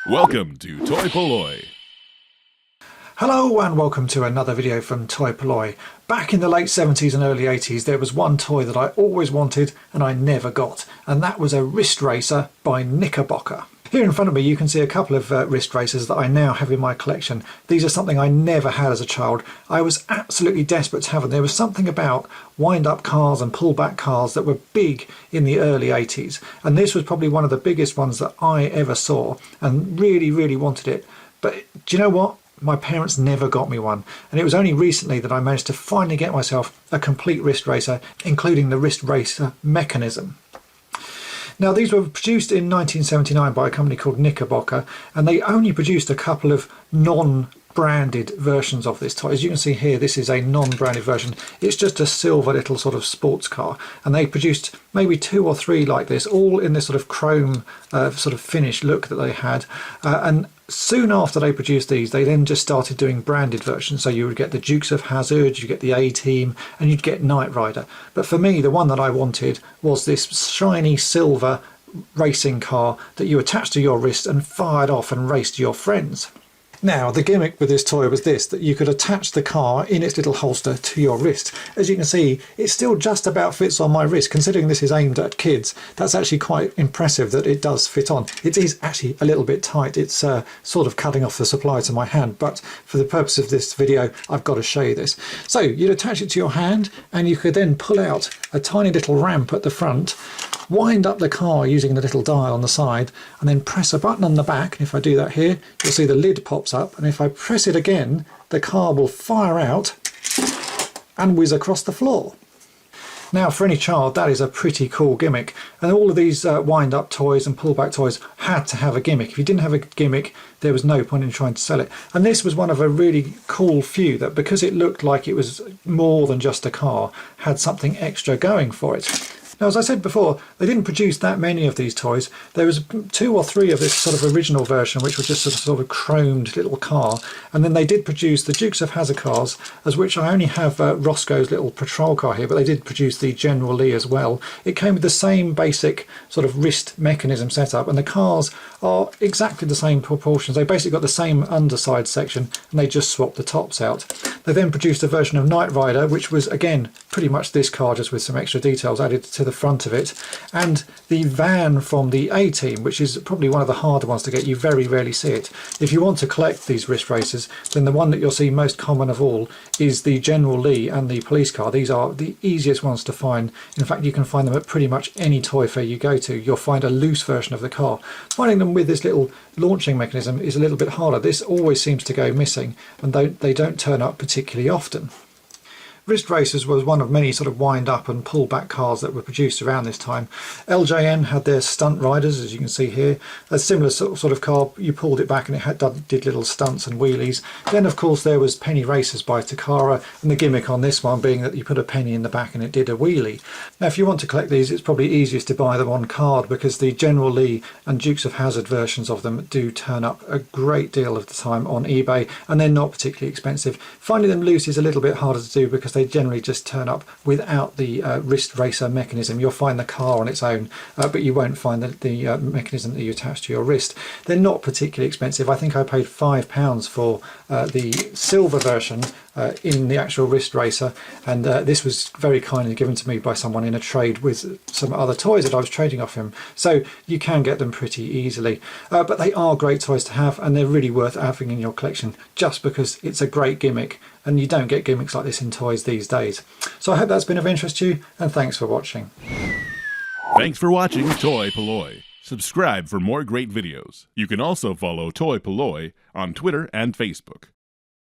Welcome to toy-polloi. Hello and welcome to another video from toy-polloi. Back in the late 70s and early 80s there was one toy that I always wanted and I never got, and that was a wrist racer by Knickerbocker. Here in front of me you can see a couple of wrist racers that I now have in my collection. These are something I never had as a child. I was absolutely desperate to have them. There was something about wind-up cars and pull-back cars that were big in the early 80s, and this was probably one of the biggest ones that I ever saw and really wanted it. But do you know what? My parents never got me one, and it was only recently that I managed to finally get myself a complete wrist racer, including the wrist racer mechanism. Now, these were produced in 1979 by a company called Knickerbocker, and they only produced a couple of non-branded versions of this toy. As you can see here, this is a non-branded version. It's just a silver little sort of sports car, and they produced maybe 2 or 3 like this, all in this sort of chrome sort of finish look that they had. And soon after they produced these, they then just started doing branded versions. So you would get the Dukes of Hazzard, you get the A-Team, and you'd get Knight Rider. But for me, the one that I wanted was this shiny silver racing car that you attached to your wrist and fired off and raced your friends. Now, the gimmick with this toy was this, that you could attach the car in its little holster to your wrist. As you can see, it still just about fits on my wrist. Considering this is aimed at kids, that's actually quite impressive that it does fit on. It is actually a little bit tight. It's sort of cutting off the supply to my hand, but for the purpose of this video, I've got to show you this. So you'd attach it to your hand, and you could then pull out a tiny little ramp at the front, wind up the car using the little dial on the side, and then press a button on the back. And if I do that here, you'll see the lid pops up, and if I press it again, the car will fire out and whiz across the floor. Now, for any child, that is a pretty cool gimmick, and all of these wind-up toys and pull-back toys had to have a gimmick. If you didn't have a gimmick, there was no point in trying to sell it. And this was one of a really cool few that, because it looked like it was more than just a car, had something extra going for it. Now, as I said before, they didn't produce that many of these toys. There was 2 or 3 of this sort of original version, which was just a sort of chromed little car. And then they did produce the Dukes of Hazzard cars, as which I only have Roscoe's little patrol car here, but they did produce the General Lee as well. It came with the same basic sort of wrist mechanism setup, and the cars are exactly the same proportions. They basically got the same underside section, and they just swapped the tops out. They then produced a version of Knight Rider, which was, again, pretty much this car, just with some extra details added to the front of it, and the van from the A-Team, which is probably one of the harder ones to get. You very rarely see it. If you want to collect these wrist racers, then the one that you'll see most common of all is the General Lee and the police car. These are the easiest ones to find. In fact, you can find them at pretty much any toy fair you go to. You'll find a loose version of the car. Finding them with this little launching mechanism is a little bit harder. This always seems to go missing, and they don't turn up particularly often. Wrist racers was one of many sort of wind-up and pull-back cars that were produced around this time. LJN had their stunt riders, as you can see here. A similar sort of car, you pulled it back and it did little stunts and wheelies. Then, of course, there was Penny Racers by Takara, and the gimmick on this one being that you put a penny in the back and it did a wheelie. Now, if you want to collect these, it's probably easiest to buy them on card, because the General Lee and Dukes of Hazzard versions of them do turn up a great deal of the time on eBay, and they're not particularly expensive. Finding them loose is a little bit harder to do, because they generally just turn up without the wrist racer mechanism. You'll find the car on its own, but you won't find the mechanism that you attach to your wrist. They're not particularly expensive. I think I paid £5 for the silver version in the actual wrist racer, and this was very kindly given to me by someone in a trade with some other toys that I was trading off him. So you can get them pretty easily, but they are great toys to have, and they're really worth having in your collection just because it's a great gimmick, and you don't get gimmicks like this in toys these days. So I hope that's been of interest to you, and thanks for watching. Thanks for watching toy-polloi. Subscribe for more great videos. You can also follow toy-polloi on Twitter and Facebook.